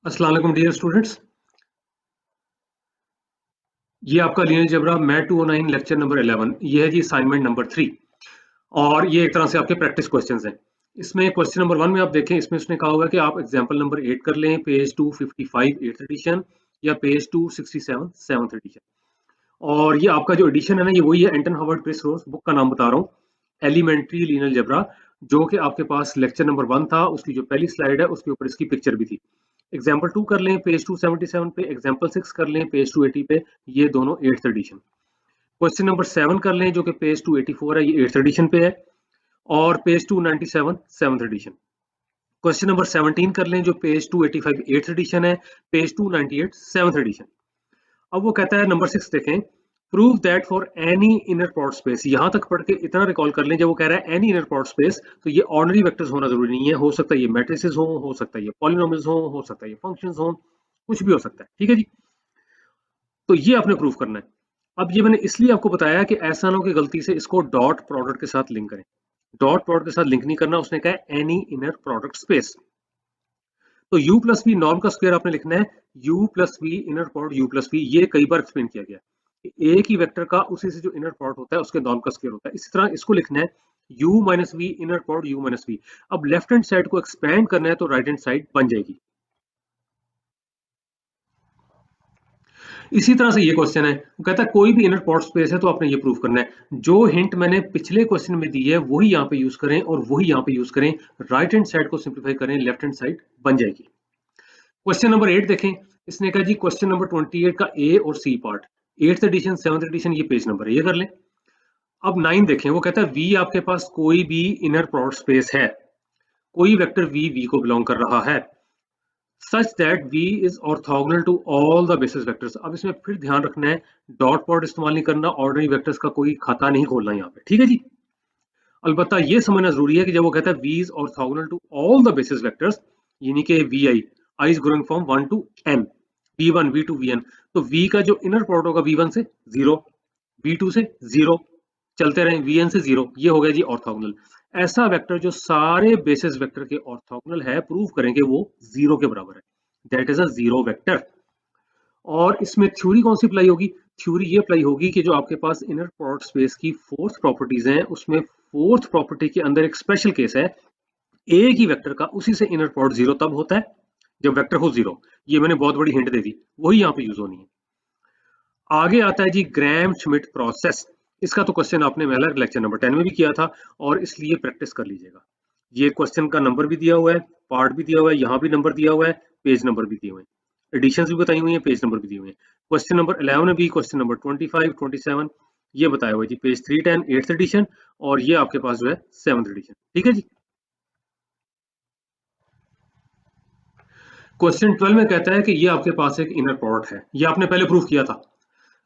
अस्सलाम वालेकुम dear students. ये आपका linear algebra math 209 lecture number 11। ये है जी असाइनमेंट नंबर 3 और ये एक तरह से आपके प्रैक्टिस क्वेश्चंस हैं। इसमें क्वेश्चन नंबर 1 में आप देखें, इसमें उसने कहा होगा कि आप एग्जांपल नंबर 8 कर लें, पेज 255 8th एडिशन या पेज 267 7th एडिशन। और ये आपका जो एडिशन है ना, ये वही है, एंटन हॉवर्ड क्रिस रोज बुक का नाम बता रहा हूँ, एलिमेंट्री लीनियर अलजेब्रा, जो कि आपके पास लेक्चर नंबर 1 था। उसकी जो पहली स्लाइड है उसके ऊपर इसकी पिक्चर भी थी। एग्जाम्पल 2 कर लें पेज 277 पे, एग्जाम्पल 6 कर लें पेज 280 पे, ये दोनों 8th एडिशन। क्वेश्चन नंबर 7 कर लें जो कि पेज 284 है, ये 8th एडिशन पे है। और page 297 7th addition. Question number 17 कर लें जो पेज 285 8th एडिशन है, पेज 298 7th एडिशन। अब वो कहता है नंबर 6 देखें, prove that for any inner product space. यहां तक पढ़ के इतना रिकॉल कर लें, जब वो कह रहा है एनी इनर प्रोडक्ट स्पेस, तो ये ऑर्डिनरी वेक्टर्स होना जरूरी नहीं है। हो सकता है ये मैट्रिसेस हो सकता है ये पॉलिनोमियल्स हो सकता है ये फंक्शंस हो, कुछ भी हो सकता है। ठीक है जी, तो ये आपने प्रूव करना है। अब ये मैंने इसलिए आपको बताया कि ऐसा ना हो कि गलती से इसको डॉट प्रोडक्ट के साथ लिंक करें। डॉट प्रोडक्ट के साथ लिंक नहीं करना, उसने कहा है एनी इनर प्रोडक्ट स्पेस। तो u प्लस वी नॉर्म का स्क्वायर आपने लिखना है, u plus v inner product u plus v. ये कई बार एक्सप्लेन किया गया कि एक ही वेक्टर का उसी से जो इनर प्रोडक्ट होता है उसके नॉर्म का स्क्वायर होता है। इसी तरह इसको लिखना है u minus v inner product u minus v. अब लेफ्ट हैंड साइड को एक्सपेंड करना है तो राइट हैंड साइड बन जाएगी। इसी तरह से ये क्वेश्चन है, वो कहता है कोई भी इनर प्रोडक्ट स्पेस है तो आपने ये प्रूव करना है। जो हिंट मैंने पिछले क्वेश्चन में दी है वही यहाँ पे यूज करें और वही यहाँ पे यूज करें। राइट हैंड साइड को सिंप्लीफाई करें, लेफ्ट हैंड साइड बन जाएगी। क्वेश्चन नंबर 8 देखें, इसने कहा जी क्वेश्चन नंबर 28 का ए और C part, 8th edition 7th edition, ये पेज नंबर है, ये कर लें। अब 9 देखें, वो कहता है वी आपके पास कोई भी इनर प्रोडक्ट स्पेस है, कोई वेक्टर वी को बिलोंग कर रहा है, such that v is orthogonal to all the basis vectors. अब इसमें फिर ध्यान रखना है, डॉट प्रोडक्ट इस्तेमाल नहीं करना, ऑर्डिनरी वेक्टर्स का कोई खाता नहीं खोलना यहाँ पे। ठीक है जी, अलबत्ता ये समझना जरूरी है कि जब वो कहता है v is orthogonal to all the basis vectors, यानी कि vi, i is growing from 1 to n, v1 v2 vn, तो v का जो इनर प्रोडक्ट होगा v1 से 0, v2 से 0, चलते रहे vn से 0, ये हो गया जी ऑर्थोगोनल। ऐसा वेक्टर जो सारे बेसिस वेक्टर के ऑर्थोगोनल है, प्रूव करेंगे वो 0 के बराबर है, that is a zero vector. और इसमें थ्योरी कौन सी अप्लाई होगी? थ्योरी ये अप्लाई होगी कि जो आपके पास इनर प्रोडक्ट स्पेस की फोर्थ प्रॉपर्टीज हैं, उसमें फोर्थ प्रॉपर्टी के अंदर एक स्पेशल केस है, एक ही वेक्टर का उसी से इनर प्रोडक्ट 0 तब होता है जब वेक्टर हो 0। ये मैंने बहुत बड़ी हिंट दे दी, वही यहाँ पे यूज होनी है। आगे आता है जी ग्रैम श्मिट प्रोसेस। इसका तो क्वेश्चन आपने अलग लेक्चर नंबर 10 में भी किया था, और इसलिए प्रैक्टिस कर लीजिएगा। ये क्वेश्चन का नंबर भी दिया हुआ है, पार्ट भी दिया हुआ है, यहाँ भी नंबर दिया हुआ है, पेज नंबर भी दिए हुए हैं, एडिशंस भी बताई हुई हैं, पेज नंबर भी दिए हुए हैं। क्वेश्चन नंबर 11 में भी, क्वेश्चन नंबर 25 27 ये बताया हुआ है जी, पेज 310 8th एडिशन, और ये आपके पास जो है 7th एडिशन। ठीक है जी। क्वेश्चन 12 में कहता है कि ये आपके पास एक इनर प्रोडक्ट है, ये आपने पहले प्रूव किया था।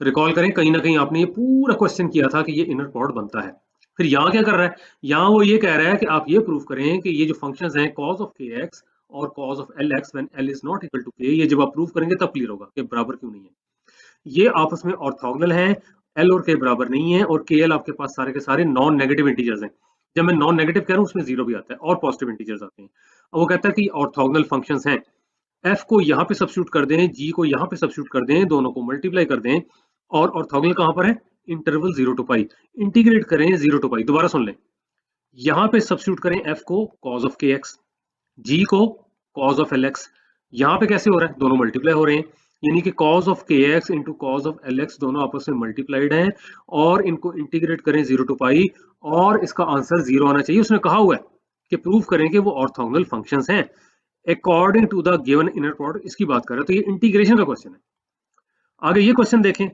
रिकॉल करें, कहीं ना कहीं आपने ये पूरा क्वेश्चन किया था कि ये इनर प्रोडक्ट बनता है। फिर यहाँ क्या कर रहा है? यहाँ वो ये कह रहा है कि आप ये प्रूव करें कि ये जो फंक्शंस हैं cos ऑफ kx और cos of lx when l is not equal to k, ये जब आप प्रूव करेंगे तब क्लियर होगा कि बराबर क्यों नहीं है। ये आपस में ऑर्थोगोनल हैं, l और k बराबर नहीं है, और kl आपके पास सारे के सारे नॉन नेगेटिव इंटीजर्स हैं। जब मैं नॉन नेगेटिव कह रहा हूँ उसमें जीरो भी आता है और पॉजिटिव इंटीजर्स आते हैं। अब वो कहता है कि ऑर्थोगोनल फंक्शंस हैं, f को यहाँ पे सब्स्टिट्यूट कर दें, g को यहाँ पे सब्स्टिट्यूट कर दें, दोनों को मल्टीप्लाई कर दें, और ऑर्थोगोनल कहाँ पर है? इंटरवल 0 to पाई, इंटीग्रेट करें 0 to पाई। दोबारा सुन लें, यहाँ पे सब्स्टिट्यूट करें f को cos ऑफ kx, g को cos ऑफ lx। यहाँ पे कैसे हो रहा है? दोनों मल्टीप्लाई हो रहे हैं, यानी कि cos of kx into cos of lx दोनों आपस में मल्टीप्लाइड हैं, और इनको इंटीग्रेट करें 0 to पाई, और इसका आंसर 0 आना चाहिए। उसने कहा हुआ है कि प्रूव करें कि वो ऑर्थोगोनल फंक्शंस हैं according to the given inner product, इसकी बात कर रहे हैं। तो ये इंटीग्रेशन का क्वेश्चन है। आगे ये क्वेश्चन देखें,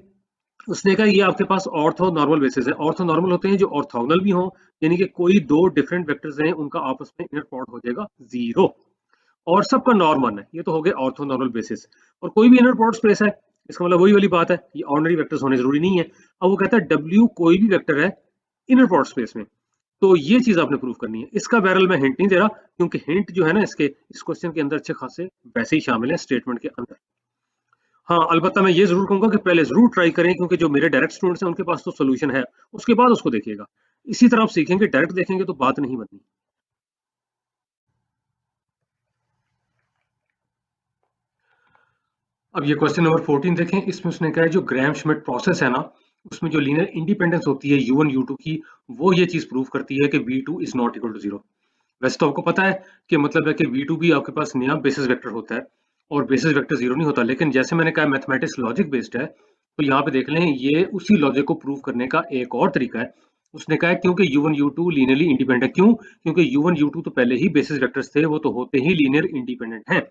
उसने कहा ये आपके पास ऑर्थो नॉर्मल बेसिस है। ऑर्थो नॉर्मल होते हैं जो ऑर्थोगोनल भी हों, यानी कि कोई दो डिफरेंट वेक्टर्स हैं उनका आपस में इनर प्रोडक्ट हो जाएगा 0, और सबका नॉर्म 1 है। ये तो हो गया ऑर्थो नॉर्मल बेसिस। और कोई भी इनर प्रोडक्ट स्पेस है, इसका मतलब वही वाली बात है, ये ऑर्डिनरी वेक्टर्स होने जरूरी नहीं है। अब वो कहता है W कोई भी वेक्टर है इनर प्रोडक्ट स्पेस में, तो ये चीज आपने प्रूव करनी है। इसका बैरल मैं हिंट नहीं दे रहा, क्योंकि हिंट जो है ना इसके इस क्वेश्चन के अंदर अच्छे खासे वैसे ही शामिल है स्टेटमेंट के अंदर। हाँ, अलबत्ता मैं ये जरूर कहूंगा कि पहले जरूर ट्राई करें, क्योंकि जो मेरे डायरेक्ट स्टूडेंट्स हैं उनके पास तो सोल्यूशन है, उसके बाद उसको देखिएगा। इसी तरह आप सीखेंगे, डायरेक्ट देखेंगे तो बात नहीं बननी। अब ये क्वेश्चन नंबर 14 देखें, इसमें उसने कहा है जो ग्राहम श्मिट प्रोसेस है ना, उसमें जो लीनियर इंडिपेंडेंस होती है U1 U2 की, वो ये चीज प्रूव करती है कि V2 is not equal to 0। वैसे तो आपको पता है कि मतलब है कि V2 भी आपके पास नया बेसिस वेक्टर होता है और बेसिस वेक्टर 0 नहीं होता, लेकिन जैसे मैंने कहा मैथमेटिक्स लॉजिक बेस्ड है, तो यहाँ पे देख लें ये उसी लॉजिक को प्रूव करने का एक और तरीका है। उसने कहा है क्योंकि U1 U2 लीनियरली इंडिपेंडेंट है। क्यों? क्योंकि U1 U2 तो पहले ही बेसिस वेक्टर्स थे, वो तो होते ही लीनियर इंडिपेंडेंट हैं।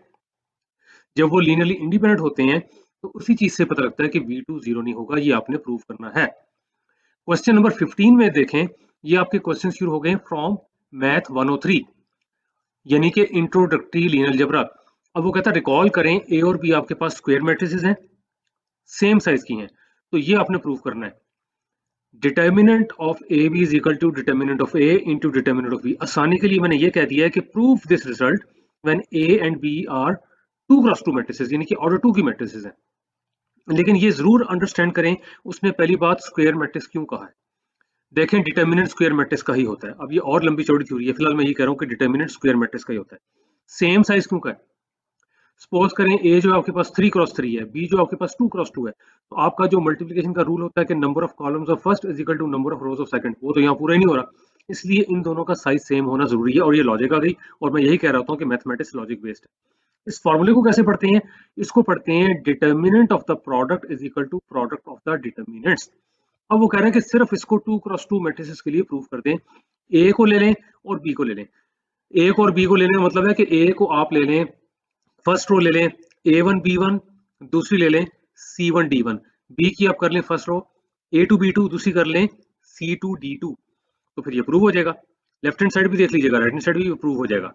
जब वो लीनियरली इंडिपेंडेंट होते हैं तो उसी चीज से पता लगता है कि V2 0 नहीं होगा, ये आपने प्रूव करना है। क्वेश्चन नंबर 15 में देखें, ये आपके क्वेश्चन शुरू हो गए फ्रॉम मैथ 103, यानी कि इंट्रोडक्टरी लीनियर अलजेब्रा। अब वो कहता है रिकॉल करें ए और बी आपके पास स्क्वायर मैट्रिसेस हैं, सेम साइज की हैं, तो ये आपने प्रूव करना है। Determinant of A B is equal to determinant of A into determinant of B. आसानी के लिए मैंने ये कह दिया है कि prove this result when A and B are 2x2 matrices, यानी कि ऑर्डर 2 की मैट्रिसेस हैं। लेकिन ये जरूर अंडरस्टैंड करें, उसने पहली बात स्क्वायर मैट्रिक्स क्यों कहा है। देखें डिटर्मिनेंट स्क्वायर मैट्रिक्स का ही होता है। अब ये और लंबी चौड़ी थ्योरी है, फिलहाल मैं ये कह रहा हूँ कि डिटर्मिनेंट स्क्वायर मैट्रिक्स का ही होता है। सेम साइज क्यों का है? सपोज करें ए जो आपके पास 3x3 है, बी जो आपके पास 2x2 है, तो आपका जो मल्टीप्लिकेशन का रूल होता है कि number of columns of first is equal to number of rows of second, वो तो यहाँ पूरा ही नहीं हो रहा। इसलिए इन दोनों का साइज सेम होना जरूरी है, और ये लॉजिक आ गई। और मैं यही कह रहा हूँ कि मैथमेटिक्स लॉजिक बेस्ड है। इस फॉर्मूले को कैसे पढ़ते हैं? इसको पढ़ते हैं determinant of the product is equal to product of the determinants. अब वो कह रहे हैं कि सिर्फ इसको 2x2 मैट्रिसेस के लिए प्रूव कर दें। ए को ले लें और बी को ले लें। ए को और बी को लेने का मतलब है कि ए को आप ले लें, फर्स्ट रो ले लें A1 B1, दूसरी ले लें C1 D1, बी की आप कर लें फर्स्ट रो A2 B2, दूसरी कर लें C2 D2, तो फिर ये प्रूव हो जाएगा। लेफ्ट हैंड साइड भी देख लीजिएगा, राइट हैंड साइड भी प्रूव हो जाएगा।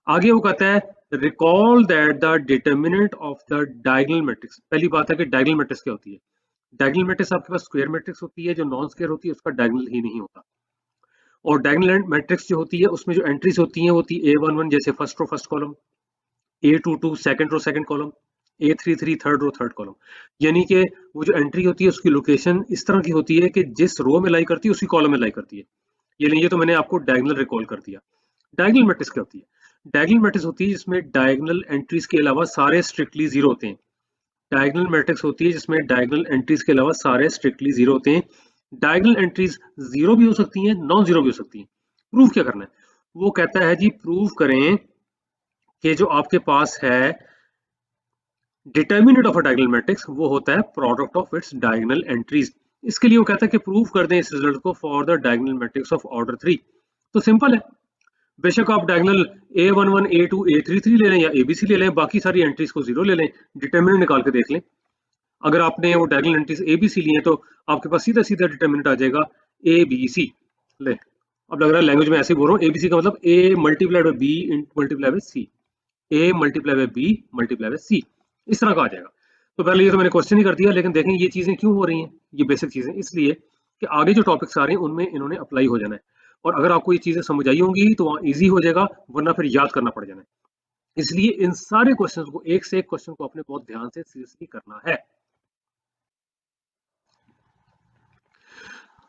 आगे वो कहता है recall that the determinant of the diagonal matrix. पहली बात है कि डायगोनल मैट्रिक्स क्या होती है। डायगोनल मैट्रिक्स आपके पास स्क्वायर मैट्रिक्स होती है, जो नॉन स्क्वायर होती है उसका डायगोनल ही नहीं होता। और डायगोनल मैट्रिक्स जो होती है उसमें जो एंट्रीज होती हैं वो होती है A11 जैसे first row first column, A22 second row second column, A33 third row third column. यानी कि वो जो एंट्री होती है उसकी लोकेशन इस तरह की होती है कि जिस रो में लाई करती है उसी कॉलम में लाई करती है। ये तो मैंने आपको डायगोनल रिकॉल कर दिया। डायगोनल मैट्रिक्स क्या होती है? डायगोनल मैट्रिक्स होती है जिसमें डायगोनल एंट्रीज के अलावा सारे स्ट्रिक्टली जीरो होते हैं। डायगोनल मैट्रिक्स होती है जिसमें डायगोनल एंट्रीज के अलावा सारे स्ट्रिक्टली जीरो होते हैं। डायगोनल एंट्रीज जीरो भी हो सकती हैं, नॉन जीरो भी हो सकती हैं। प्रूफ क्या करना है? वो कहता है जी प्रूव करें कि जो आपके पास है determinant of a diagonal matrix वो होता है product of its diagonal entries. इसके लिए वो कहता है कि प्रूव कर दें इस रिजल्ट को for the diagonal matrix of order 3। तो सिंपल है, बेशक आप डायगोनल A11 A2 A33 ले लें या ABC ले लें, बाकी सारी एंट्रीज को जीरो ले लें, डिटर्मिनेंट निकाल के देख लें। अगर आपने वो डायगोनल एंट्रीज ABC लिए तो आपके पास सीधा सीधा डिटर्मिनेंट आ जाएगा ABC। ले, अब लग रहा है लैंग्वेज में ऐसे बोल रहा हूँ, ABC का मतलब A multiplied by B multiply by C, A multiply by B multiply by C, इस तरह का आ जाएगा। तो पहले ये तो मैंने क्वेश्चन ही कर दिया, लेकिन देखें ये चीजें क्यों हो रही हैं। ये बेसिक चीजें इसलिए कि आगे जो टॉपिक्स आ रहे हैं उनमें इन्होंने अप्लाई हो जाना है, और अगर आपको ये चीजें समझ आई होंगी तो वहाँ ईजी हो जाएगा, वरना फिर याद करना पड़ जाना है। इसलिए इन सारे क्वेश्चंस को, एक से एक क्वेश्चन को अपने बहुत ध्यान से सीरियसली करना है।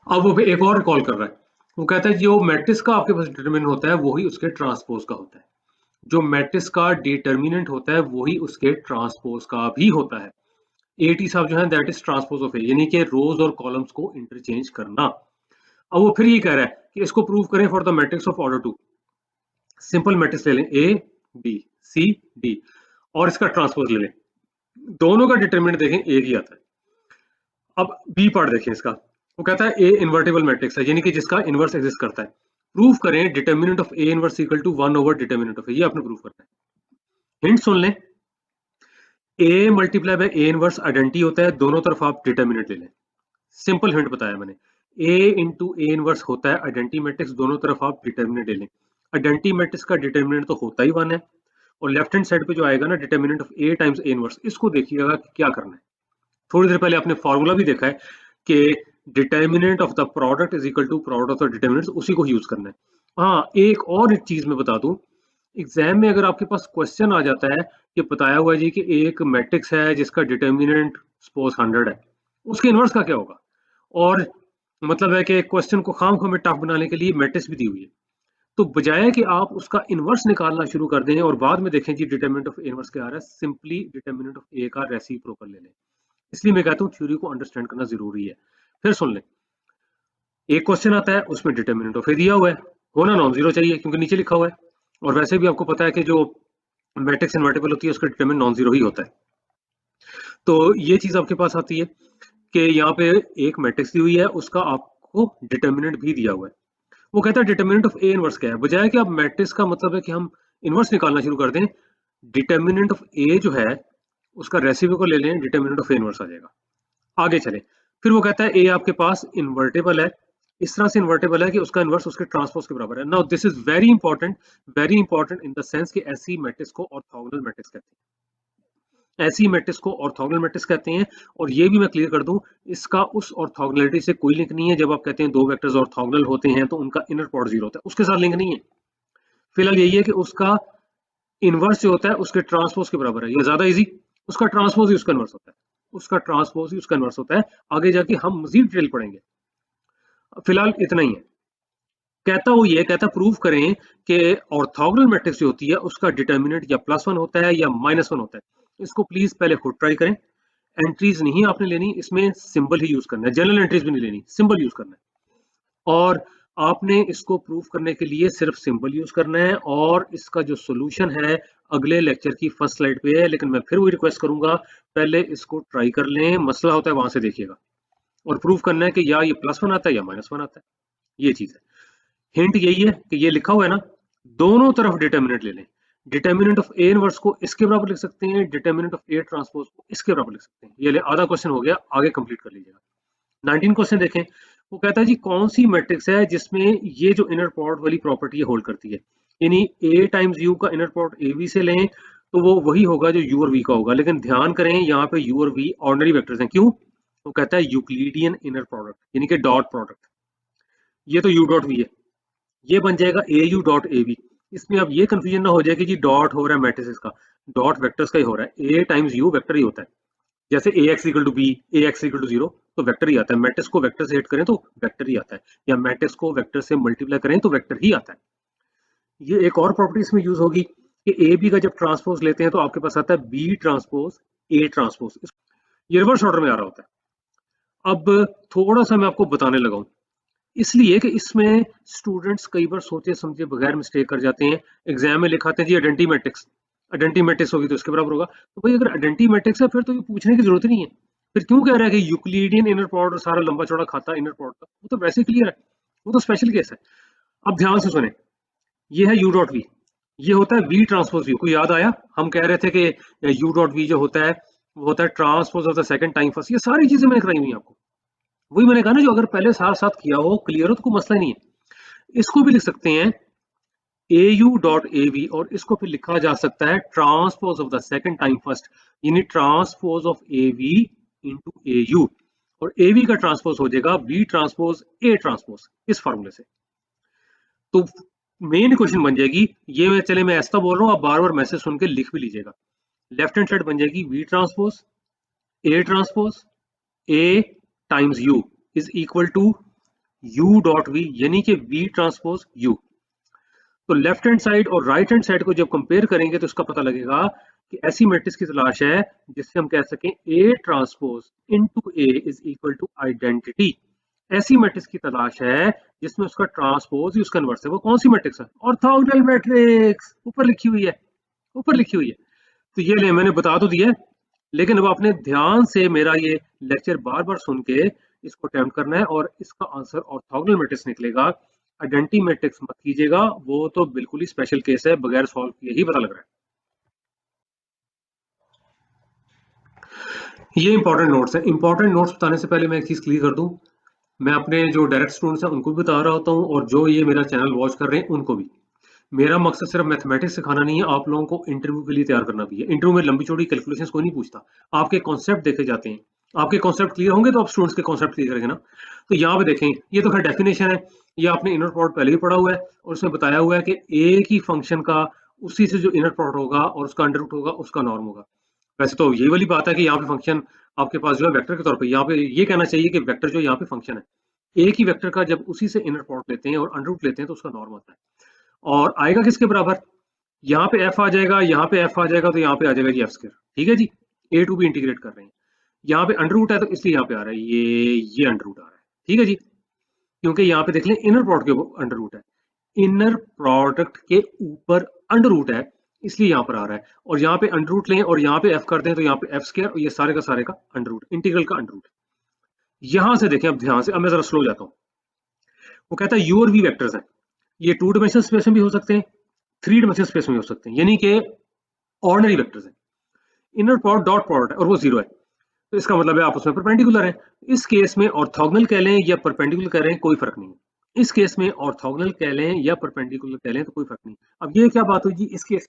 अब वो एक और कॉल कर रहा है, वो कहता है जो मैट्रिक्स का आपके पास डिटरमिनेंट होता है वही उसके ट्रांसपोज का होता है। जो मैट्रिक्स का डिटरमिनेंट होता है वही उसके ट्रांसपोज का भी होता है। एटी साहब जो है दैट इज ट्रांसपोज ऑफ ए, यानी कि रोज और कॉलम्स को इंटरचेंज करना। अब वो फिर ये कह रहा है कि इसको प्रूव करें for the matrix of order 2। Simple matrix ले लें A B C D और इसका ट्रांसपोज ले लें, दोनों का डिटरमिनेंट देखें एक ही आता है। अब बी पार्ट देखें इसका, वो कहता है ए इन्वर्टेबल मैट्रिक्स है, यानी कि जिसका इनवर्स एग्जिस्ट करता है। प्रूव करें determinant of A inverse equal to 1 over determinant of A, ये आपने प्रूव करना है। हिंट सुन लें, A multiply by A inverse identity होता है, दोनों तरफ आप डिटरमिनेंट ले लें। सिंपल हिंट बताया मैंने, ए इंटू ए इनवर्स होता है आइडेंटिटी मैट्रिक्स, दोनों तरफ आप डिटरमिनेंट ले लें। आइडेंटिटी मैट्रिक्स का डिटरमिनेंट तो होता ही 1 है, और लेफ्ट हैंड साइड पे जो आएगा ना determinant of A times A inverse, इसको देखिएगा कि क्या करना है। थोड़ी देर पहले आपने फॉर्मूला भी देखा है कि determinant of the product is equal to product of the determinants, उसी को यूज करना है। हाँ, एक और एक चीज मैं बता दूं, एग्जाम में अगर आपके पास क्वेश्चन आ जाता है कि बताया हुआ है जी कि एक मैट्रिक्स है जिसका डिटर्मिनेंट सपोज 100 है, उसके इनवर्स का क्या होगा, और मतलब है कि क्वेश्चन को खाम में टफ बनाने के लिए मैट्रिक्स भी दी हुई है, तो बजाय कि आप उसका इनवर्स निकालना शुरू कर दें और बाद में देखें जी डिटरमिनेंट ऑफ ए इनवर्स क्या आ रहा है, सिंपली डिटरमिनेंट ऑफ ए का रेसिप्रोकल ले लें। इसलिए मैं कहता हूँ थ्योरी को अंडरस्टैंड करना जरूरी है। फिर सुन लें, एक क्वेश्चन आता है उसमें डिटरमिनेंट ऑफ ए दिया हुआ है, होना नॉन जीरो चाहिए क्योंकि नीचे लिखा हुआ है, और वैसे भी आपको पता है कि जो मैट्रिक्स इन्वर्टिबल होती है उसका डिटरमिनेंट नॉन जीरो ही होता है। तो ये चीज आपके पास आती है कि यहाँ पे एक मैट्रिक्स दी हुई है, उसका आपको डिटरमिनेंट भी दिया हुआ है। वो कहता है डिटरमिनेंट ऑफ ए इनवर्स क्या है, बजाय कि आप मैट्रिक्स का मतलब है कि हम इनवर्स निकालना शुरू कर दें, डिटरमिनेंट ऑफ ए जो है उसका रेसिप्रोकल ले लें, डिटरमिनेंट ऑफ ए इनवर्स आ जाएगा। आगे चले, फिर वो कहता है ए आपके पास इन्वर्टेबल है, इस तरह से इन्वर्टेबल है कि उसका इनवर्स उसके ट्रांसपोज के बराबर है। Now this is very important in the sense कि ऐसी मैट्रिक्स को ऑर्थोगोनल मैट्रिक्स कहते हैं, ऐसी मैट्रिक्स को ऑर्थोगोनल मैट्रिक्स कहते हैं। और ये भी मैं क्लियर कर दूं, इसका उस ऑर्थोगोनलिटी से कोई लिंक नहीं है। जब आप कहते हैं दो वेक्टर्स ऑर्थोगोनल होते हैं तो उनका इनर प्रोडक्ट जीरो होता है, उसके साथ लिंक नहीं है। फिलहाल यही है कि उसका इनवर्स जो होता है उसके ट्रांसपोज के बराबर है, ये ज्यादा इजी, उसका ट्रांसपोज ही उसका इनवर्स होता है, उसका ट्रांसपोज ही उसका इनवर्स होता है। आगे जाके हम मजीद डिटेल पढ़ेंगे, फिलहाल इतना ही है। कहता वो ये कहता प्रूव करें कि ऑर्थोगोनल मैट्रिक्स जो होती है उसका डिटर्मिनेंट या +1 होता है या -1 होता है। इसको प्लीज पहले खुद ट्राई करें, एंट्रीज नहीं आपने लेनी, इसमें सिंबल ही यूज करना है, जनरल एंट्रीज भी नहीं लेनी, सिंबल यूज करना है। और आपने इसको प्रूव करने के लिए सिर्फ सिंबल यूज करना है, और इसका जो सोल्यूशन है अगले लेक्चर की फर्स्ट स्लाइड पे है। लेकिन मैं फिर वही रिक्वेस्ट करूंगा, पहले इसको ट्राई कर लें, मसला होता है वहां से देखिएगा, और प्रूव करना है कि या ये +1 आता है या -1 आता है। ये चीज है, हिंट यही है कि ये लिखा हुआ है ना, दोनों तरफ डिटर्मिनेंट ले लें। डिटर्मिनेंट ऑफ ए इनवर्स को इसके बराबर लिख सकते हैं, डिटर्मिनेंट ऑफ ए ट्रांसपोज को इसके बराबर लिख सकते हैं। ये ले आधा क्वेश्चन हो गया, आगे कंप्लीट कर लीजिएगा। 19 क्वेश्चन देखें, वो कहता है जी कौन सी मैट्रिक्स है जिसमें ये जो इनर प्रोडक्ट वाली प्रॉपर्टी होल्ड करती है, यानी a टाइम्स u का इनर प्रोडक्ट ए बी से लें तो वो वही होगा जो u और v का होगा। लेकिन ध्यान करें यहाँ पे u और v ऑर्डिनरी वेक्टर्स हैं, क्यों? वो कहता है यूक्लिडियन इनर प्रोडक्ट यानी कि डॉट प्रोडक्ट। ये तो u डॉट v है, ये बन जाएगा ए यू डॉट ए बी। इसमें अब ये कंफ्यूजन ना हो जाए कि जी डॉट हो रहा है मैट्रिसेस का, डॉट वेक्टर्स का ही हो रहा है, ए टाइम्स यू वेक्टर ही होता है। जैसे A X equal to B, A X equal to 0 तो वेक्टर ही आता है, मैट्रिक्स को वेक्टर से हिट करें तो वेक्टर ही आता है, या मैट्रिक्स को वेक्टर से मल्टीप्लाई करें तो वेक्टर ही आता है। ये एक और प्रॉपर्टी इसमें यूज होगी कि ए बी का जब ट्रांसपोज लेते हैं तो आपके पास आता है बी ट्रांसपोज ए ट्रांसपोज, ये रिवर्स ऑर्डर में आ रहा होता है। अब थोड़ा सा मैं आपको बताने लगा हूँ, इसलिए कि इसमें स्टूडेंट्स कई बार सोचे समझे बगैर मिस्टेक कर जाते हैं। एग्जाम में लिखाते हैं जी आइडेंटिटी मैट्रिक्स, आइडेंटिटी मैट्रिक्स होगी तो इसके बराबर होगा। तो भाई अगर आइडेंटिटी मैट्रिक्स है फिर तो ये पूछने की जरूरत ही नहीं है, फिर क्यों कह रहा है कि यूक्लिडियन इनर प्रोडक्ट सारा लंबा चौड़ा खाता इनर प्रोडक्ट का, वो तो वैसे क्लियर है, वो तो स्पेशल केस है। अब ध्यान से सुने, ये है यू डॉट वी, ये होता है वी ट्रांसपोज यू। को याद आया, हम कह रहे थे कि यू डॉट वी जो होता है वो होता है transpose of the second time first. ये सारी चीजें मैंने कराई हुई आपको, वही मैंने कहा ना, जो अगर पहले साथ साथ किया हो क्लियर हो तो कोई मसला नहीं है। इसको भी लिख सकते हैं A u dot A B, और इसको फिर लिखा जा सकता है transpose of the second time first, यानी transpose of A B into A u, और ए बी का ट्रांसपोज हो जाएगा बी ट्रांसपोज ए ट्रांसपोज, इस फॉर्मूले से। तो मेन क्वेश्चन बन जाएगी, ये मैं चले मैं ऐसा बोल रहा हूँ, आप बार बार मैसेज सुन के लिख भी लीजिएगा। लेफ्ट हैंड साइड बन जाएगी v transpose A times u is equal to u dot v, यानी कि वी ट्रांसपोज यू। तो लेफ्ट हैंड साइड और राइट हैंड साइड को जब कंपेयर करेंगे तो इसका पता लगेगा कि ऐसी मैट्रिक्स की तलाश है जिससे हम कह सकें A transpose into A is equal to identity. ऐसी मैट्रिक्स की तलाश है जिसमें उसका ट्रांसपोज ही उसका इनवर्स है। वो कौन सी मैट्रिक्स है? ऑर्थोगोनल मैट्रिक्स, ऊपर लिखी हुई है, ऊपर लिखी हुई है। तो ये ले मैंने बता तो दिया, लेकिन अब आपने ध्यान से मेरा ये लेक्चर बार बार सुन के इसको अटेम्प्ट करना है, और इसका आंसर ऑर्थोगोनल मैट्रिक्स निकलेगा। आइडेंटिटी मैट्रिक्स मत कीजिएगा, वो तो बिल्कुल ही स्पेशल केस है, बगैर सॉल्व किए ही पता लग रहा है। ये इंपॉर्टेंट नोट्स है। इंपॉर्टेंट नोट्स बताने से पहले मैं एक चीज क्लियर कर दूं, मैं अपने जो डायरेक्ट स्टूडेंट्स हैं उनको भी बता रहा होता हूँ, और जो ये मेरा चैनल वॉच कर रहे हैं उनको भी। मेरा मकसद सिर्फ मैथमेटिक्स सिखाना नहीं है, आप लोगों को इंटरव्यू के लिए तैयार करना भी है। इंटरव्यू में लंबी चौड़ी कैलकुलेशंस कोई नहीं पूछता, आपके कॉन्सेप्ट देखे जाते हैं। आपके कॉन्सेप्ट क्लियर होंगे तो आप स्टूडेंट्स के कॉन्सेप्ट क्लियर करेंगे ना। तो यहाँ पे देखें, ये तो खैर डेफिनेशन है, ये आपने इनर प्रोडक्ट पहले ही पढ़ा हुआ है, और उसमें बताया हुआ है कि एक ही फंक्शन का उसी से जो इनर प्रोडक्ट होगा और उसका अंडर रूट होगा उसका नॉर्म होगा। वैसे तो यही वाली बात है कि यहाँ पे फंक्शन आपके पास जो है वेक्टर के तौर पे, यहाँ पे ये कहना चाहिए कि वेक्टर जो यहाँ पे फंक्शन है, एक ही वेक्टर का जब उसी से इनर प्रोडक्ट लेते हैं और अंडर रूट लेते हैं तो उसका नॉर्म आता है। और आएगा किसके बराबर, यहाँ पे एफ आ जाएगा, यहाँ पे एफ आ जाएगा, तो यहाँ पे आ जाएगा जी एफ स्क्वायर। ठीक है जी, ए टू बी इंटीग्रेट कर रहे हैं, यहाँ पे अंडर रूट है तो इसलिए यहाँ पे आ रहा है ये अंडर रूट आ रहा है। ठीक है जी, क्योंकि यहाँ पे देख लें इनर प्रोडक्ट के अंडर रूट है, इनर प्रोडक्ट के ऊपर अंडर रूट है, इसलिए यहाँ पर आ रहा है। और यहाँ पे अंडर रूट लें और यहाँ पे एफ कर दें तो यहाँ पे एफ स्क्वायर और ये सारे का अंडर रूट, इंटीग्रल का अंडर रूट। यहां से देखें अब ध्यान से, अब मैं जरा स्लो जाता हूँ। वो कहता है यू और वी वेक्टर्स हैं, ये 2 डायमेंशनल स्पेस में भी हो सकते हैं, 3 डायमेंशनल स्पेस में भी हो सकते हैं, यानी कि ऑर्डिनरी वेक्टर्स हैं। इनर प्रोडक्ट डॉट प्रोडक्ट है और वो जीरो है, तो इसका मतलब है आपस में परपेंडिकुलर है। इस केस में ऑर्थोगोनल कह लें या परपेंडिकुलर कह लें कोई फर्क नहीं है। इस केस में ऑर्थोगोनल कह लें या परपेंडिकुलर कह लें तो कोई फर्क नहीं। अब ये क्या बात हुई जी, इस केस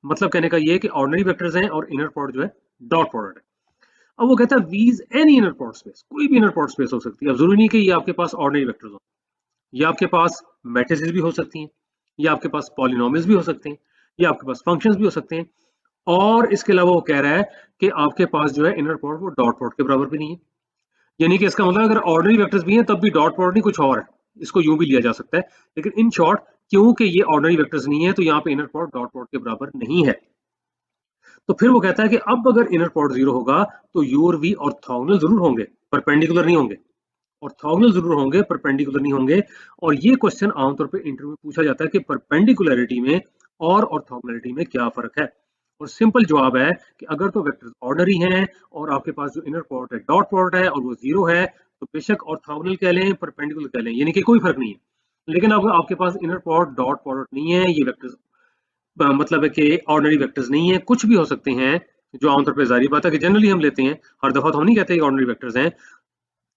मतलब कहने का ये है कि ऑर्डिनरी वेक्टर्स हैं और इनर प्रोडक्ट जो है डॉट प्रोडक्ट है। अब वो कहता है V is any inner product space, कोई भी इनर प्रोडक्ट स्पेस हो सकती है। अब जरूरी नहीं कि ये आपके पास ऑर्डिनरी वेक्टर्स हो, ये आपके पास मैट्रिसेस भी हो सकती हैं, या आपके पास पॉलिनोमियल्स भी हो सकते हैं, या आपके पास फंक्शंस भी हो सकते हैं। और इसके अलावा वो कह रहा है कि आपके पास जो है इनर प्रोडक्ट वो डॉट प्रोडक्ट के बराबर भी नहीं है, यानी कि इसका मतलब अगर ऑर्डिनरी वेक्टर्स भी हैं तब भी डॉट प्रोडक्ट नहीं कुछ और है, इसको यूं भी लिया जा सकता है। लेकिन इन शॉर्ट क्योंकि ये ऑर्डिनरी वेक्टर्स नहीं है तो यहाँ पे इनर प्रोडक्ट डॉट प्रोडक्ट के बराबर नहीं है। तो फिर वो कहता है कि अब अगर इनर प्रोडक्ट जीरो होगा तो यू और वी ऑर्थोगोनल जरूर होंगे, परपेंडिकुलर नहीं होंगे। ऑर्थोगोनल जरूर होंगे, परपेंडिकुलर नहीं होंगे। और ये क्वेश्चन आमतौर पे इंटरव्यू में पूछा जाता है कि परपेंडिकुलरिटी में और ऑर्थोगोनलिटी में क्या फर्क है। और सिंपल जवाब है कि अगर तो वेक्टर्स ऑर्डिनरी हैं और आपके पास जो इनर प्रोडक्ट है डॉट प्रोडक्ट है और वो जीरो है, तो बेशक ऑर्थोगोनल कह लें परपेंडिकुलर कह लें, यानी कि कोई फर्क नहीं है। लेकिन अब आपके पास इनर प्रोडक्ट डॉट प्रोडक्ट नहीं है, ये वेक्टर्स मतलब है कि ऑर्डिनरी वेक्टर्स नहीं है, कुछ भी हो सकते हैं, जो आमतौर पर जारी बात है कि जनरली हम लेते हैं, हर दफा तो हम नहीं कहते ऑर्डिनरी वेक्टर्स हैं।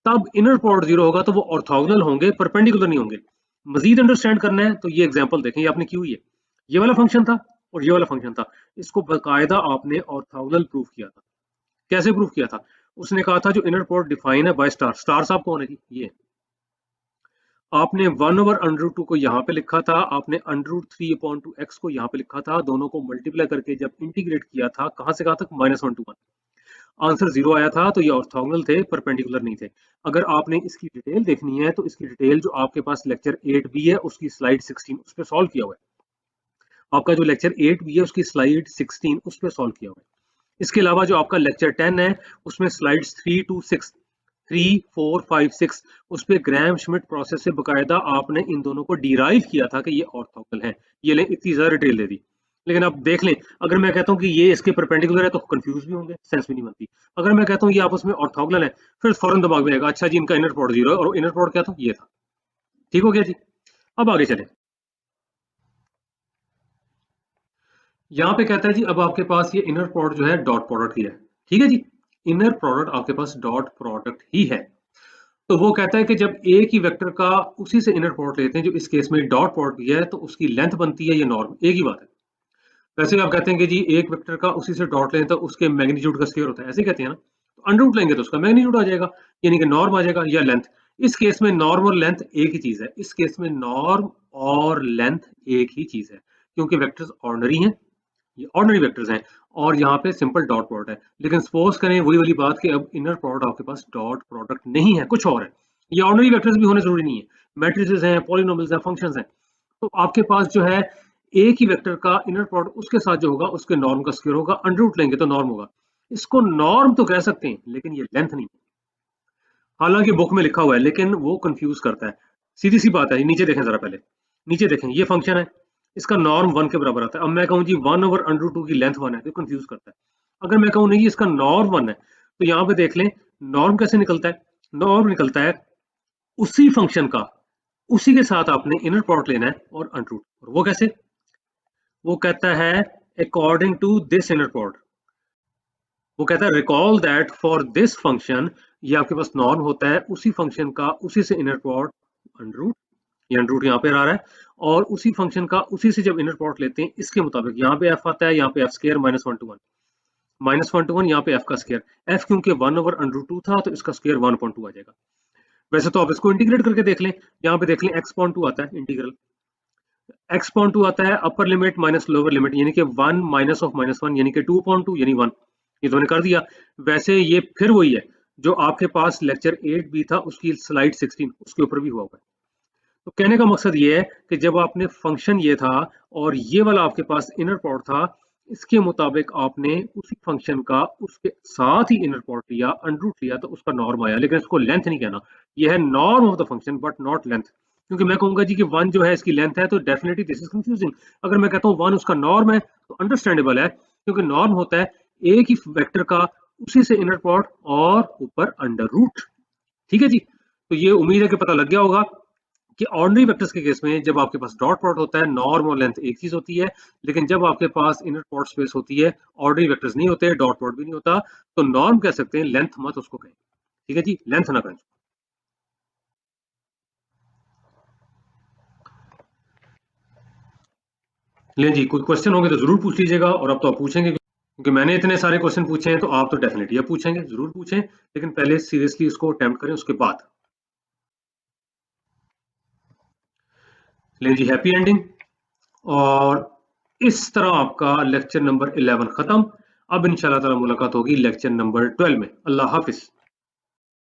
तब इनर प्रोडक्ट जीरो होगा तो वो ऑर्थोगोनल होंगे, परपेंडिकुलर नहीं होंगे। मजीद अंडरस्टैंड करना है तो ये एग्जांपल देखें, ये आपने क्यों ये वाला फंक्शन था और ये वाला फंक्शन था, इसको बाकायदा आपने ऑर्थोगोनल प्रूफ किया था। कैसे प्रूफ किया था? उसने कहा था जो इनर प्रोडक्ट डिफाइन है बाय स्टार, स्टार साहब कौन है जी? ये आपने 1/√2 को यहाँ पे लिखा था, आपने √3/2x को यहाँ पे लिखा था, दोनों को मल्टीप्लाई करके जब इंटीग्रेट किया था कहाँ से कहाँ तक, -1 to 1, आंसर 0 आया था, तो ये ऑर्थोगोनल थे, परपेंडिकुलर नहीं थे। अगर आपने इसकी डिटेल देखनी है तो इसकी डिटेल जो आपके पास लेक्चर 8b है उसकी स्लाइड 16 उस पर सॉल्व किया हुआ है। आपका जो लेक्चर 8b है उसकी स्लाइड 16 उस पर सॉल्व किया हुआ है। इसके अलावा जो आपका लेक्चर 10 है उसमें स्लाइड्स 3 to 6, 3, 4, 5, 6 उस पे ग्राहम श्मिट प्रोसेस से बकायदा आपने इन दोनों को डिराइव किया था कि ये ऑर्थोगोनल है। ये लें, इतनी ज्यादा डिटेल दे दी। लेकिन आप देख लें, अगर मैं कहता हूँ कि ये इसके परपेंडिकुलर है तो कंफ्यूज भी होंगे, सेंस भी नहीं बनती। अगर मैं कहता हूँ ये आपस में ऑर्थोगोनल है, फिर फौरन दिमाग में आएगा अच्छा जी इनका इनर प्रोडक्ट जीरो है, और इनर प्रोडक्ट क्या था, ये था। ठीक हो गया जी, अब आगे चले। यहाँ पे कहता है जी अब आपके पास ये इनर प्रोडक्ट जो है डॉट प्रोडक्ट ही है। ठीक है जी, इनर प्रोडक्ट आपके पास डॉट प्रोडक्ट ही है। तो वो कहता है कि जब एक ही वेक्टर का उसी से इनर प्रोडक्ट लेते हैं, जो इस केस में डॉट प्रोडक्ट भी है, तो उसकी लेंथ बनती है ये नॉर्म, एक ही बात है। वैसे आप कहते हैं कि जी एक वेक्टर का उसी से डॉट लें तो उसके मैग्नीट्यूड का स्क्वायर होता है, ऐसे कहते हैं ना, तो अंडर रूट लेंगे तो उसका मैग्नीट्यूड आ जाएगा, यानी कि नॉर्म आ जाएगा या लेंथ। इस केस में नॉर्म और लेंथ एक ही चीज है, इस केस में नॉर्म और लेंथ एक ही चीज है, क्योंकि वेक्टर्स ऑर्डिनरी हैं, ये ऑर्डिनरी वेक्टर्स हैं, और यहाँ पे सिंपल डॉट प्रोडक्ट है। लेकिन सपोज करें वही वाली बात कि अब इनर प्रोडक्ट आपके पास डॉट प्रोडक्ट नहीं है, कुछ और है। ये ऑर्डिनरी वेक्टर्स भी होने जरूरी नहीं है, मैट्रिसेस हैं, पॉलिनोमियल्स हैं, फंक्शंस हैं। तो आपके पास जो है एक ही वेक्टर का इनर प्रोडक्ट उसके साथ जो होगा उसके नॉर्म का स्क्वायर होगा, अंडर रूट लेंगे तो नॉर्म होगा। इसको नॉर्म तो कह सकते हैं लेकिन ये लेंथ नहीं, हालांकि बुक में लिखा हुआ है, लेकिन वो कंफ्यूज करता है। सीधी सी बात है, नीचे देखें जरा, पहले नीचे देखें, ये फंक्शन है, इसका नॉर्म 1 के बराबर आता है। अब मैं कहूँ जी 1/√2 की लेंथ 1 है तो कंफ्यूज करता है। अगर मैं कहूँ नहीं इसका नॉर्म 1 है, तो यहाँ पे देख लें नॉर्म कैसे निकलता है। नॉर्म निकलता है उसी फंक्शन का, उसी के साथ आपने इनर प्रोडक्ट लेना है और अंडर रूट, और वो कैसे? वो कहता है according to this inner product, वो कहता है recall that for this function, ये आपके पास नॉर्म होता है उसी फंक्शन का, उसी से इनर प्रोडक्ट अंडर रूट, ये अंडर रूट यहाँ पे आ रहा है, और उसी फंक्शन का उसी से जब इनर प्रोडक्ट लेते हैं इसके मुताबिक, यहाँ पे एफ आता है, यहाँ पे एफ स्क्वायर -1 to 1, -1 to 1, यहाँ पे एफ का स्क्वायर, एफ क्योंकि 1/√2 था तो इसका स्क्वायर 1/2 आ जाएगा। वैसे तो आप इसको इंटीग्रेट करके देख लें, यहाँ पे देख लें x/2 आता है, इंटीग्रल x/2 आता है, upper limit minus lower limit, यानी कि 1 माइनस ऑफ -1 यानी कि 2/2 यानी 1, ये तो मैंने कर दिया। वैसे ये फिर वही है जो आपके पास लेक्चर 8b था उसकी स्लाइड 16 उसके ऊपर भी हुआ हुआ है। तो कहने का मकसद ये है कि जब आपने फंक्शन ये था और ये वाला आपके पास इनर प्रोडक्ट था, इसके मुताबिक आपने उसी फंक्शन का उसके साथ ही इनर प्रोडक्ट लिया, अंडर रूट लिया, तो उसका नॉर्म आया। लेकिन इसको लेंथ नहीं कहना, ये है norm of the function but not length. क्योंकि मैं कहूंगा जी कि 1 जो है इसकी लेंथ है, तो डेफिनेटली दिस इज कंफ्यूजिंग। अगर मैं कहता हूँ 1 उसका नॉर्म है तो अंडरस्टैंडेबल है, क्योंकि नॉर्म होता है एक ही वेक्टर का उसी से इनर प्रोडक्ट और ऊपर अंडर रूट। ठीक है जी। तो ये उम्मीद है कि पता लग गया होगा कि ऑर्डिनरी वेक्टर्स के केस में जब आपके पास डॉट प्रोडक्ट होता है, नॉर्म और लेंथ एक चीज होती है। लेकिन जब आपके पास इनर प्रोडक्ट स्पेस होती है, ऑर्डिनरी वेक्टर्स नहीं होते, डॉट प्रोडक्ट भी नहीं होता, तो नॉर्म कह सकते हैं, लेंथ मत उसको कहें। ठीक है जी, लेंथ ना कहें। ले जी, कोई क्वेश्चन होंगे तो जरूर पूछ लीजिएगा, और अब तो आप पूछेंगे क्योंकि मैंने इतने सारे क्वेश्चन पूछे हैं, तो आप तो डेफिनेटली अब पूछेंगे, जरूर पूछें, लेकिन पहले सीरियसली इसको अटेम्प्ट करें उसके बाद। ले जी, हैप्पी एंडिंग। और इस तरह आपका लेक्चर नंबर 11 खत्म। अब इंशाल्लाह ताला मुलाकात होगी लेक्चर नंबर 12 में। अल्लाह हाफिज।